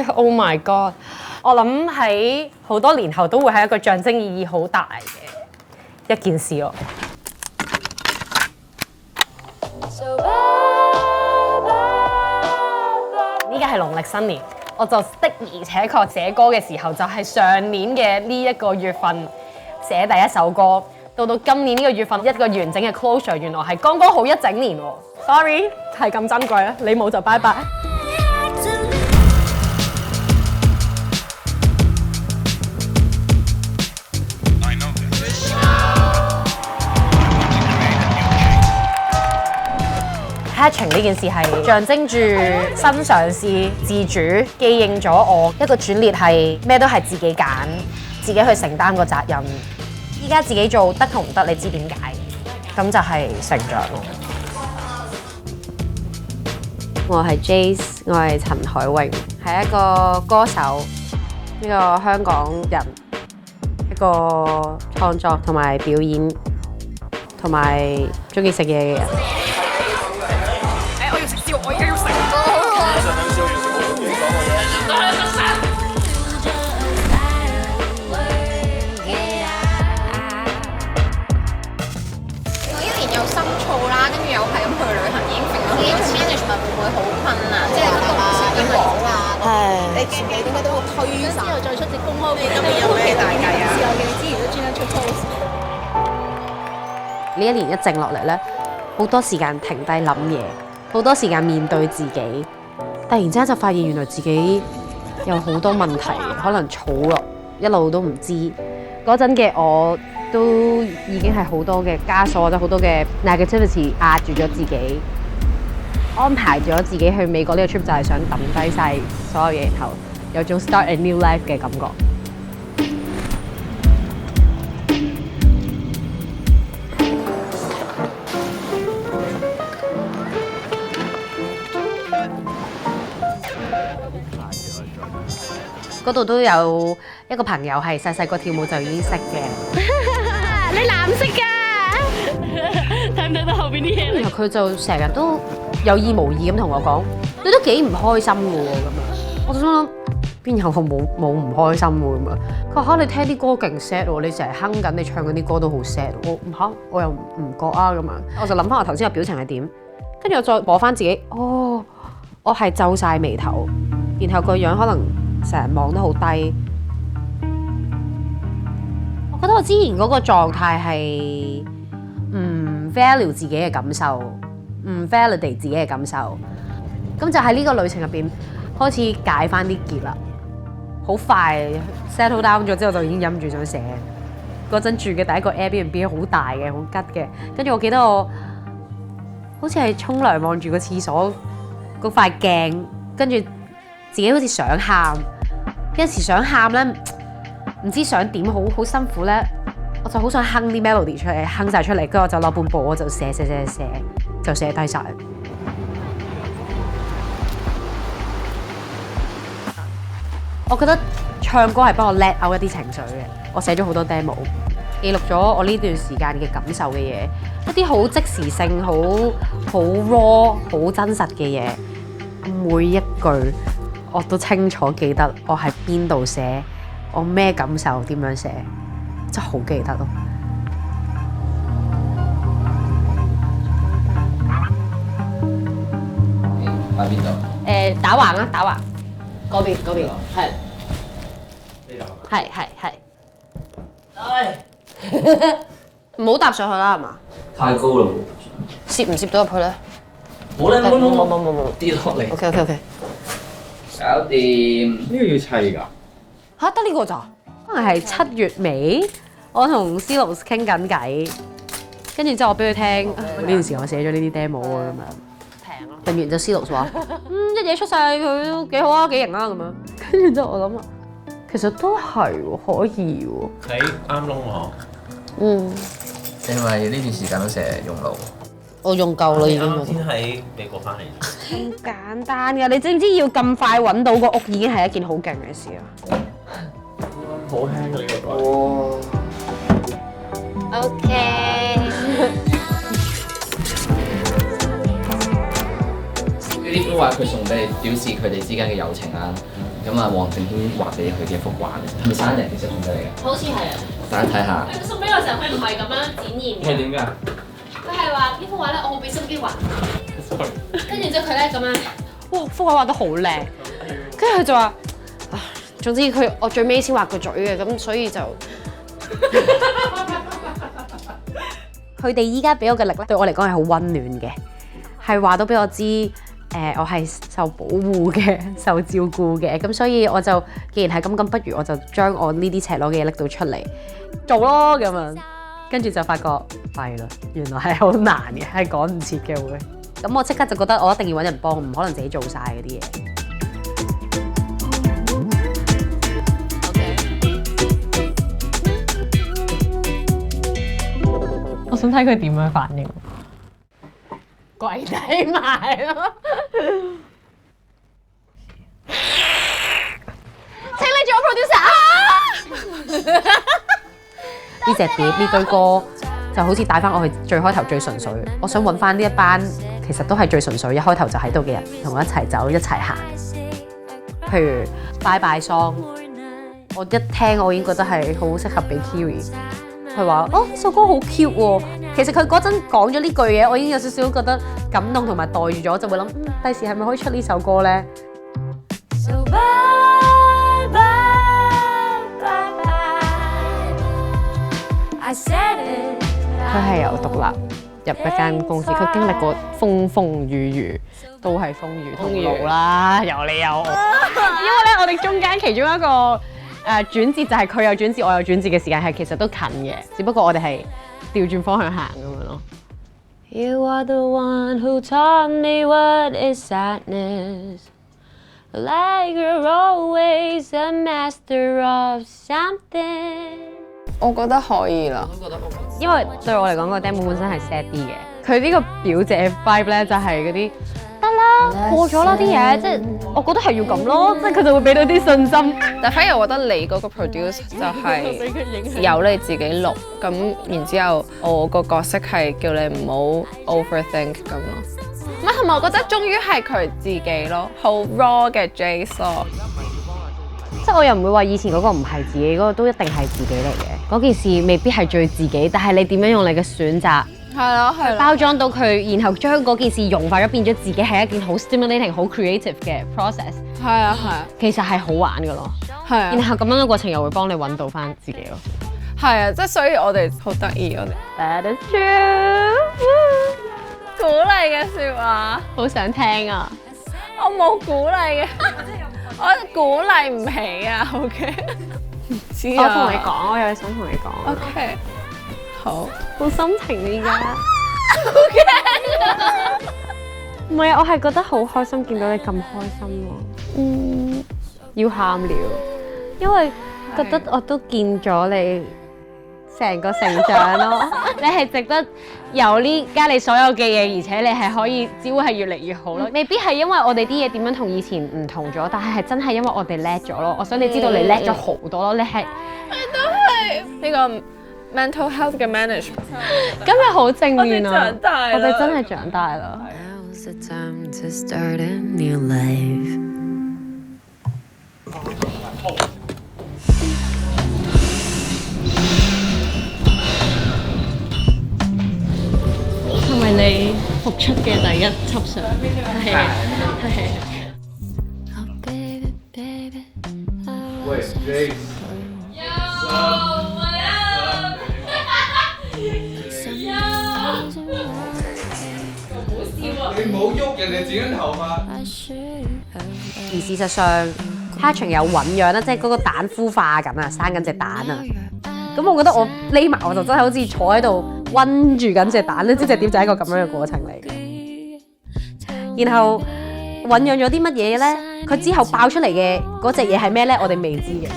Oh my god！ 我諗喺好多年後都會係一個象徵意義好大嘅一件事咯。呢家係農曆新年，我就的而且確寫歌嘅時候就係上年嘅呢一個月份寫第一首歌，到今年呢個月份一個完整嘅 closure， 原來係剛剛好一整年喎。Sorry， 係咁珍貴啦，你冇就拜拜。Hatching 呢件事係象徵住新嘗試、自主，記認咗我一個轉捩係咩都係自己揀，自己去承擔個責任。依家自己做得同唔得，你知點解？咁就係成長咯。我係 Jace， 我係陳海榮，係一個歌手，一個香港人，一個創作同埋表演，同埋中意食嘢嘅人。我而家要食。我一年有深造啦，跟住又係咁去旅行，已經揈咗幾多錢 management 會唔會好困難？即係咁多時間講啊，你自己點解都會推之後再出隻公開嘅？今年有咩大計啊？時候嘅之前都專登出 post。呢一年一靜落嚟咧，好多時間停低諗嘢。好多時間面對自己，突然之間就發現原來自己有好多問題，可能儲落一路都唔知。嗰陣嘅我都已經係好多嘅枷鎖或者好多嘅 negativity 壓住咗自己，安排咗自己去美國呢個 trip 就係想抌低晒所有嘢，然後有種 start a new life 嘅感覺。嗰度都有一個朋友係細細個跳舞就已經識嘅。你藍色㗎，睇唔睇到後邊啲嘢？然後佢就成日都有意無意咁同我講，你都幾唔開心嘅喎咁樣。我就想諗，邊有冇唔開心嘅咁啊？佢話嚇你聽啲歌勁 sad 喎，你成日哼緊，你唱緊啲歌都好 sad。我又唔覺啊咁樣。我就諗翻我頭先個表情係點，跟住我再摸翻自己，我係皺晒眉頭，然後個樣可能成日望得好低，我覺得我之前嗰個狀態係唔 value 自己嘅感受，唔 validate 自己嘅感受，咁就喺呢個旅程入邊開始解翻啲結啦。好快 settle down 咗之後就已經忍唔住想寫。嗰陣住嘅第一個 Airbnb 好大嘅，好吉嘅，跟住我記得我好似係沖涼望住個廁所嗰塊鏡，跟住自己好似想喊。有時想喊咧，唔知想點好辛苦咧，我就好想哼啲 melody 出嚟，哼晒出嚟，跟住我就攞本簿，我就寫，就寫低晒。我覺得唱歌係幫我 let out 一啲情緒嘅，我寫咗好多 demo， 記錄咗我呢段時間嘅感受嘅嘢，一啲好即時性、好 raw、好真實嘅嘢，每一句我都清楚記得，我喺邊度寫，我咩感受，點樣寫，真係好記得咯。喺邊度？打橫啊，打橫，嗰邊，係。呢度係。唔好搭上去啦，係嘛？太高啦，攝唔攝到入去咧？冇咧，冇，跌落嚟。OK。搞掂。呢個要砌㗎？嚇，得呢個咋？可能係7月尾，我同 Silos 傾緊偈，跟住之後我俾佢聽呢段時我寫咗呢啲 demo 啊咁樣。平咯。定完就 Silos 話，一嘢出晒佢都幾好啊，幾型啊咁樣。跟住之後我諗啊，其實都係喎，可以喎。喺啱窿喎。你係咪呢段時間都成日用腦？我用夠啦已經。啱先喺美國翻嚟。咁簡單㗎，你知唔知要咁快揾到個屋已經係一件好勁嘅事啊？好輕㗎呢個袋。OK。呢幅畫佢送俾你，表示佢哋之間嘅友情啦。咁啊，黃正軒畫俾佢嘅一幅畫嚟，係咪生日其實送俾你嘅？好似係啊。大家睇下。佢送俾我嘅時候，佢唔係咁樣展現嘅。係點㗎？佢係話呢幅畫咧，我好俾心機畫。跟住之後佢咧咁樣，哇！幅畫畫得好靚。跟住佢就話，總之我最尾先畫個嘴嘅，咁所以就。佢哋依家俾我嘅力咧，對我嚟講係好溫暖嘅，係話到俾我知，我係受保護嘅、受照顧嘅，咁所以我就既然係咁，不如我就將我呢啲赤裸嘅嘢拎到出嚟做咯，咁樣，跟住就發覺弊啦，原來係好難嘅，係趕唔切嘅會，咁我即刻就覺得我一定要揾人幫，唔可能自己做晒嗰啲嘢。我想睇佢點樣反應，跪低埋咯！請你做 producer 呢隻碟呢堆歌就好似帶翻我去最開頭最純粹，我想揾翻呢一班其實都係最純粹一開頭就喺度嘅人，同我一齊走一齊行。譬如 Bye Bye Song， 我一聽我已經覺得係好適合俾 Kiri。佢話：哦，呢首歌好 cute 喎。其實佢嗰陣講咗呢句嘢，我已經有少少覺得感動同埋袋住咗，就會諗，第時係咪可以出呢首歌咧？ So bye, bye, bye, bye. I said it. 佢係由獨立入一間公司，佢經歷過風風雨雨，都係風雨同路啦，有你有我。因為咧，我哋中間其中一個轉折就係佢有轉折，我有轉折嘅時間係其實都近嘅，只不過我哋係調轉方向行咁樣咯。You are the one who taught me what is sadness, like you're always a master of something。我覺得可以啦，因為對我嚟講，個 demo 本身係 sad 啲嘅，佢呢個表姐 vibe 咧就係嗰啲。得啦，過咗啦啲嘢，即係我覺得係要咁咯，即係佢就會俾到啲信心。但反而我覺得你嗰個 produce 就係由你自己錄，咁然之後我個角色係叫你唔好 overthink 咁咯。唔係，同埋我覺得終於係佢自己咯，好 raw 嘅 Jace 咯。即係我又唔會話以前嗰個唔係自己，嗰個都一定係自己嚟嘅。嗰件事未必係最自己，但係你點樣用你嘅選擇？係包裝到佢，然後將嗰件事融化咗，變咗自己係一件好 stimulating、好 creative 嘅 process。係啊，其實係好玩㗎咯。係啊，然後咁樣嘅過程又會幫你揾到翻自己咯。係啊，即係所以我哋好得意，我哋。That is true。鼓勵嘅説話，好想聽啊！我冇鼓勵嘅，我鼓勵唔起啊。OK。唔知啊。我同你講，我有嘢想同你講。OK。好心情而家，好驚！唔係啊，我係覺得好開心見到你咁開心喎。要喊了，因為覺得我都見咗你成個成長咯。你係值得有呢加你所有嘅嘢，而且你係可以只會係越嚟越好咯。未必係因為我哋啲嘢點樣同以前唔同咗，但係真係因為我哋叻咗咯。我想你知道你叻咗好多咯。你都係呢個。mental health 嘅 management， 今日好正面啊！我哋長大啦，我哋真係長大啦。係咪你復出嘅第一輯相？係。喂 ，Ray。你唔好喐人哋剪緊頭髮。而事實上 ，Patrick 有醖釀啦，即係嗰個蛋孵化緊啊，生緊隻蛋啊。咁我覺得我匿埋我就真係好似坐喺度溫住緊隻蛋咧，即係隻碟就係一個咁樣嘅過程嚟嘅。然後醖釀咗啲乜嘢咧？佢之後爆出嚟嘅嗰隻嘢係咩咧？我哋未知嘅。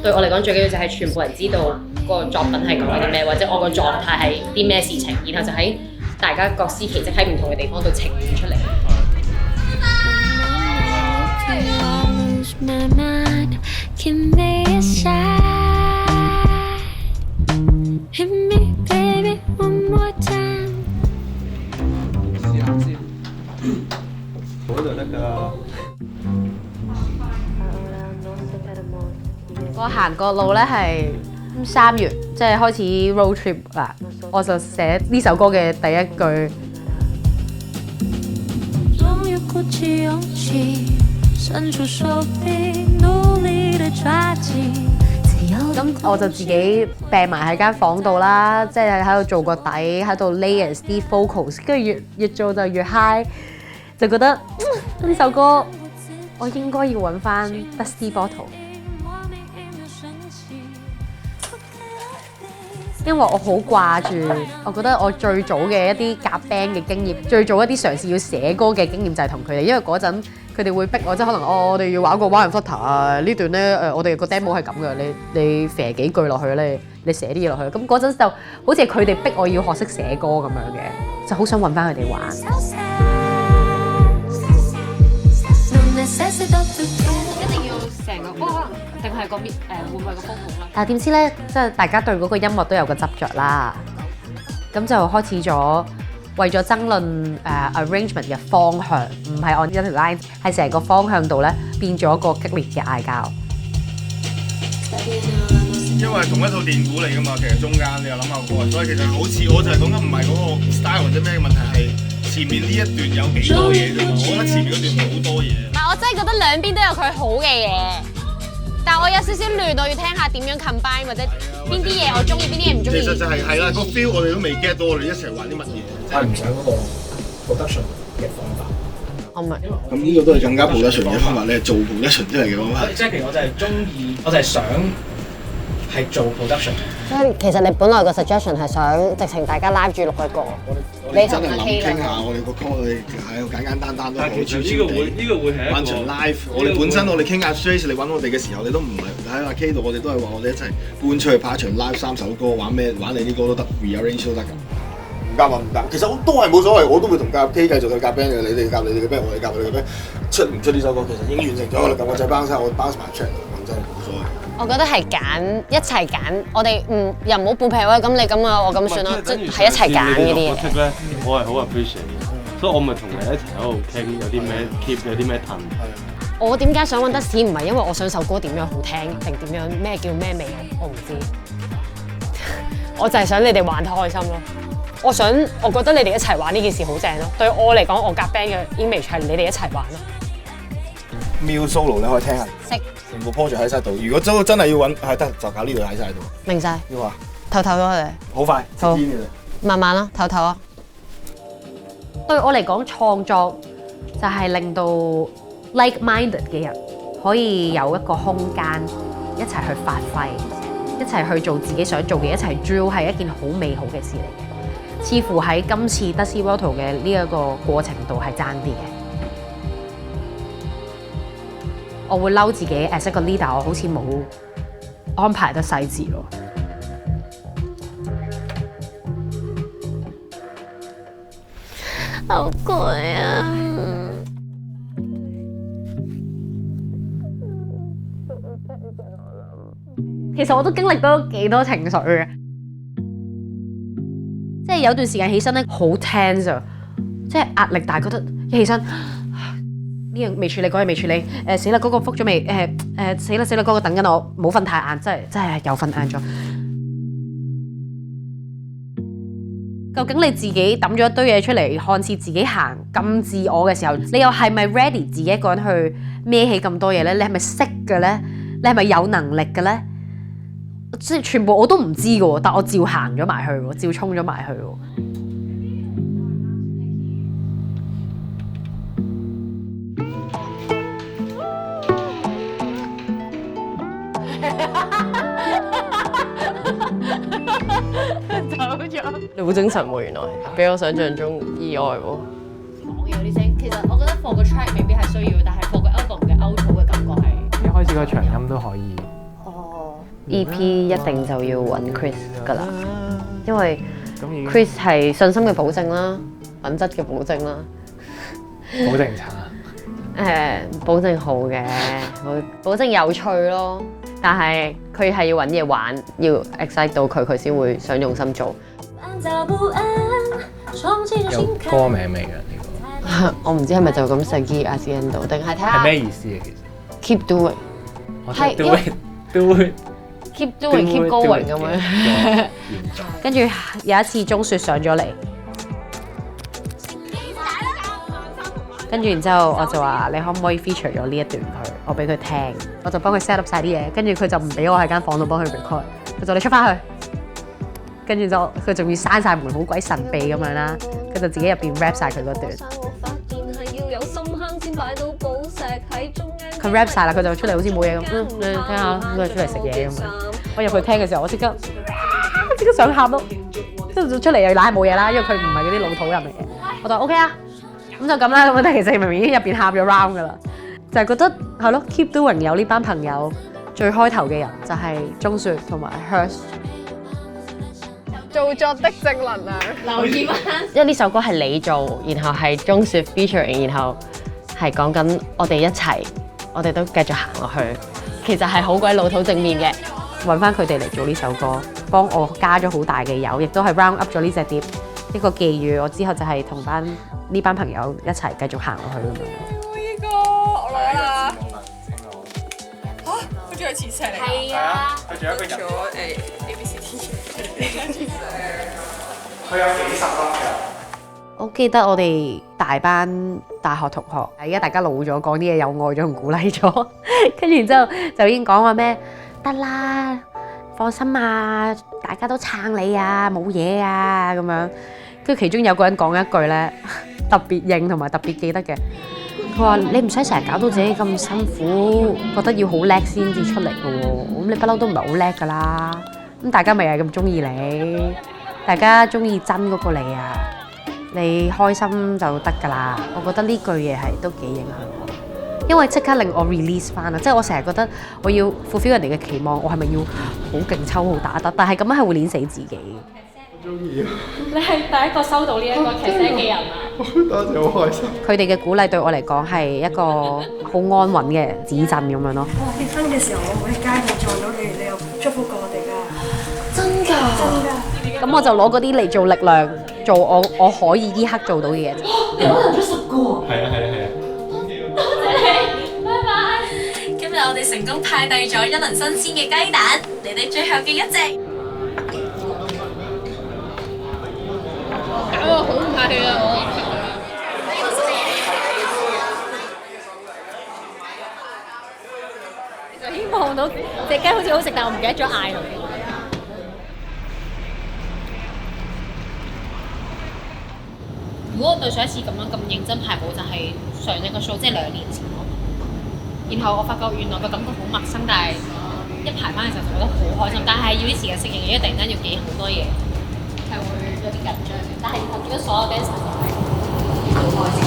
對我嚟講，最緊要就係全部人知道個作品係講緊啲咩，或者我個狀態係啲咩事情，然後就喺大家各司其職喺唔同嘅地方度呈現出嚟。試下先。我行個路咧係3月，即係開始 road trip 啦，我就寫呢首歌嘅第一句。咁我就自己病埋喺間房度啦，即係喺度做個底，喺度 layers 啲 vocals， 跟住越做就越 high， 就覺得呢首歌我應該要揾翻 Dusty Bottle， 因為我好掛住，我覺得我最早嘅一啲夾 band 嘅經驗，最早一啲嘗試要寫歌嘅經驗就係同佢哋，因為嗰陣佢哋會逼我，即係可能我哋要玩個 Wild and Flutter 啊，呢段咧我哋個 demo 係咁嘅，你寫幾句落去咧，你寫啲嘢落去，咁嗰陣就好似係佢哋逼我要學識寫歌咁樣嘅，就好想揾翻佢哋玩。一定要成個歌，定係個會唔會個風格啦？但係點知咧，即係大家對嗰個音樂都有個執着啦，咁就開始咗為咗爭論arrangement 嘅方向，唔係按一條 line， 係成個方向度咧變咗一個激烈嘅嗌交。因為同一套電鼓嚟㗎嘛，其實中間你又諗下過，所以其實好似我就係講緊唔係嗰個 style 或者咩問題，係前面呢一段有幾多嘢啫嘛，我覺得前面嗰段好多嘢。唔係，我真係覺得兩邊都有佢好嘅嘢，但係我有少少亂，我要聽下點樣 combine 或者邊啲嘢我中意，邊啲嘢唔中意。其實就係啦，個 feel 我哋都未 get 到，我哋一齊玩啲乜嘢。我係唔想嗰個 production 嘅方法。我明。咁呢個都係更加 production 嘅方法，你係做 production 出嚟嘅方法。Exactly， 我就係中意，我就係想係做 production。所以其實你本來個 suggestion 係想直情大家 live 住錄個歌，你真係諗傾下我哋個歌，我哋係簡簡單單都好，悄悄地玩場 live。我哋本身我哋傾阿 Trace， 你揾我哋嘅時候，你都唔係喺阿 K 度，我哋都係話我哋一齊搬出去拍一場 live 3首歌，玩咩玩你啲歌都得 ，rearrange 都得㗎。唔夾啊唔夾，其實都係冇所謂，我都會同夾 K 繼續去夾 band 嘅，你哋夾你哋嘅 band， 我哋夾我哋嘅 band。出唔出呢首歌其實已經完成咗，我哋撳個掣 bounce 晒，我 bounce 埋出嚟，講真冇所謂。我覺得係揀一齊揀，我哋又唔好半劈位，咁你咁啊，我咁算咯，即係一齊揀呢啲嘢。咧，我係好 appreciate， 所以我咪同你一齊喺度傾，有啲咩 keep， 有啲咩褪。我點解想揾得屎？唔係因為我想首歌點樣好聽，定點樣咩叫咩味，我唔知。我就係想你哋玩得開心咯。我覺得你哋一齊玩呢件事好正咯。對我嚟講，我夾 band 嘅 image 係你哋一齊玩咯。Miu solo 你可以聽下，識成部 project 喺晒度。如果真係要揾，係得就搞呢度喺晒度。明晒。要啊，唞唞咗佢哋。好快，好，慢慢啦，唞唞啊。對我嚟講，創作就係令到 like-minded 嘅人可以有一個空間一齊去發揮，一齊去做自己想做嘅，一齊 drill 係一件好美好嘅事嚟嘅。似乎喺今次 Dusty Bottle 嘅呢一個過程度係爭啲嘅。我會嬲自己 as 一個 leader， 我好似冇安排得細緻咯。好攰啊！其實我都經歷到幾多情緒嘅，即係有段時間起身咧好 tense 啊，即係壓力大，覺得一起身呢樣未處理，嗰樣未處理，死啦嗰個覆咗未？死啦嗰個等緊我，冇瞓太晏，真係又瞓晏咗。究竟你自己抌咗一堆嘢出嚟，看似自己行咁自我嘅時候，你又係咪 ready 自己一個人去孭起咁多嘢咧？你係咪識嘅咧？你係咪有能力嘅咧？即係全部我都唔知嘅喎，但我照行咗埋去喎，照衝咗埋去喎。你好精神喎，原來比我想象中意外喎。講嘢嗰啲聲，其實我覺得 for 個 track 未必係需要，但係 for 個 album 嘅 outro 嘅感覺係。一開始個長音都可以。EP 一定就要揾 Chris 㗎啦，因為 Chris 係信心嘅保證啦，品質嘅保證啦。保證差。保證好嘅，保證有趣咯。但係佢係要揾嘢玩，要 excite 到佢，佢先會想用心做。有歌名未㗎呢個？我唔知係咪就咁寫 Keep at the end 度，定係睇下。係咩意思啊？其實 Keep doing。係 doing。keep doing keep going 咁樣。跟住有一次鐘雪上咗嚟，跟住然之後我就話你可唔可以 feature 咗呢一段佢，我俾佢聽，我就幫佢 set up 晒啲嘢，跟住佢就唔俾我喺間房度幫佢 record， 佢就你出翻去，跟住就佢仲要閂晒門，好鬼神秘咁樣啦，佢就自己入邊 rap 晒佢嗰段。佢 rap 晒啦，佢就出嚟好似冇嘢咁，你聽下，佢出嚟食嘢咁樣。我入去聽嘅時候，我即刻想喊咯，跟住出嚟又賴冇嘢啦，因為佢唔係嗰啲老土人嚟嘅。我就 OK 啊，咁就咁啦。咁但其實明明已經入邊喊咗 round 噶啦，就係覺得係咯 ，keep doing 有呢班朋友，最開頭嘅人就係鐘雪同埋 Hers。做作的正能量，留意翻。因為呢首歌係你做，然後係鐘雪 featuring， 然後係講緊我哋一齊，我哋都繼續行落去。其實係好鬼老土正面嘅，揾翻佢哋嚟做呢首歌，幫我加咗好大嘅油，亦都係 round up 咗呢隻碟一個寄語。我之後就係同呢班朋友一齊繼續行落去咁樣。呢個我攞啦。嚇！好似係磁石嚟。係啊。佢仲有一個人。咗ABCD。佢有幾十粒㗎。我記得我哋大班大學同學，而家大家老咗，講啲嘢有愛咗同鼓勵咗，跟住然之後就已經講話咩得啦，放心啊，大家都撐你啊，冇嘢啊咁樣。跟住其中有個人講一句咧，特別認同埋特別記得嘅，佢話你唔使成日搞到自己咁辛苦，覺得要好叻先至出嚟嘅喎，咁你不嬲都唔係好叻㗎啦。咁大家咪係咁中意你，大家中意真嗰個你啊，你開心就得㗎啦。我覺得呢句嘢係都幾影響我，因為即刻令我 release 翻啊！即係我成日覺得我要 fulfill 人哋嘅期望，我係咪要好勁抽好打得？但係咁樣係會碾死自己。我中意啊！你係第一個收到呢一個劇寫嘅人啊！多謝，好開心。佢哋嘅鼓勵對我嚟講係一個好安穩嘅指鎮咁樣咯。結婚嘅時候，我會喺街度撞到你，你又祝福過我哋㗎。真㗎！真㗎！咁我就攞嗰啲嚟做力量，做我可以呢刻做到嘅嘢。可能出10個。係啊！多謝你，拜拜。今日我哋成功派遞咗一輪新鮮嘅雞蛋，你哋最後嘅一隻。搞到好唔客氣啊！我就希望到隻雞好似好食，但我唔記得咗嗌佢。如果我對上一次咁認真排舞，就係上一個 show， 即係2年前咯。然後我發覺原來個感覺好陌生，但係一排翻嘅時候就覺得好開心。但係要啲時間適應，因為突然間要記好多嘢，係會有啲緊張嘅。但係我見到所有 dancer 就係好開心。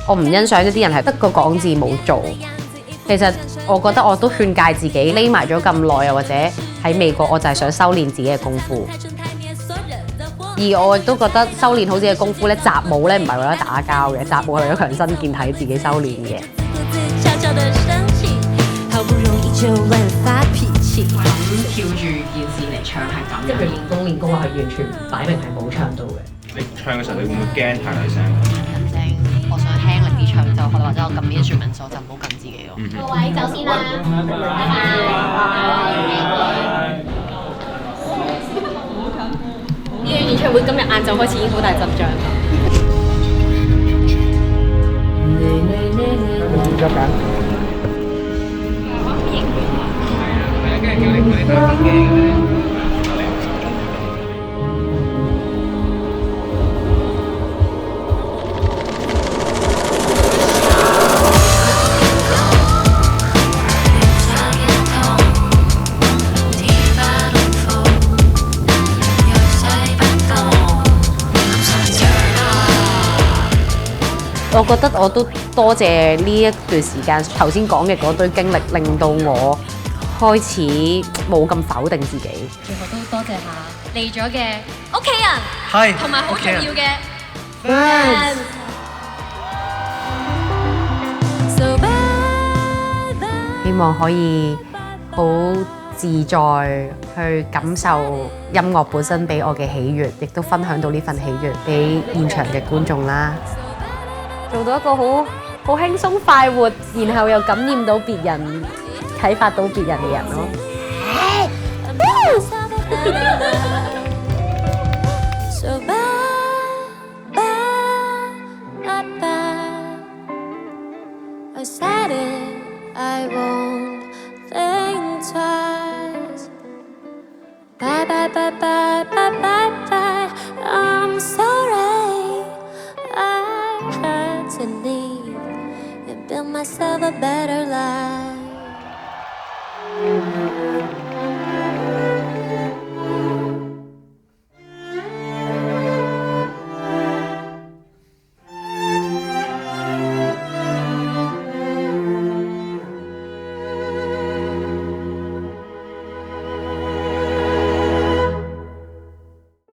我唔欣賞一啲人係得個講字冇做。其實我覺得我都勸戒自己匿埋咗咁耐，又或者喺美國，我就係想修練自己嘅功夫。而我亦都覺得修練好自己嘅功夫咧，習武咧唔係為咗打交嘅，習武係為咗強身健體，自己修練嘅。跳住件事嚟唱係咁，即係佢練功話係完全擺明係冇唱到嘅。你唱嘅時候，你會唔會驚太大聲？人聲，我想輕力啲唱就，或者我撳 instrument 就唔好撳自己咯。各位走先啦，拜拜。呢個演唱會今日晏晝開始已經好大陣仗。捉緊。我覺得我都多謝呢一段時間頭先講嘅嗰堆經歷，令到我開始冇咁否定自己。最後都多謝下嚟咗嘅屋企人，係同埋好重要嘅 fans。希望可以好自在去感受音樂本身俾我嘅喜悅，亦都分享到呢份喜悅俾現場嘅觀眾啦。做到一個好輕鬆快活，然後又感染到別人、啟發到別人嘅人咯。So bye, bye, bye. I said it, I won't think twice. Bye, bye, bye, bye, bye, bye, bye. I'm sorry, I had to leave and build myself a better life.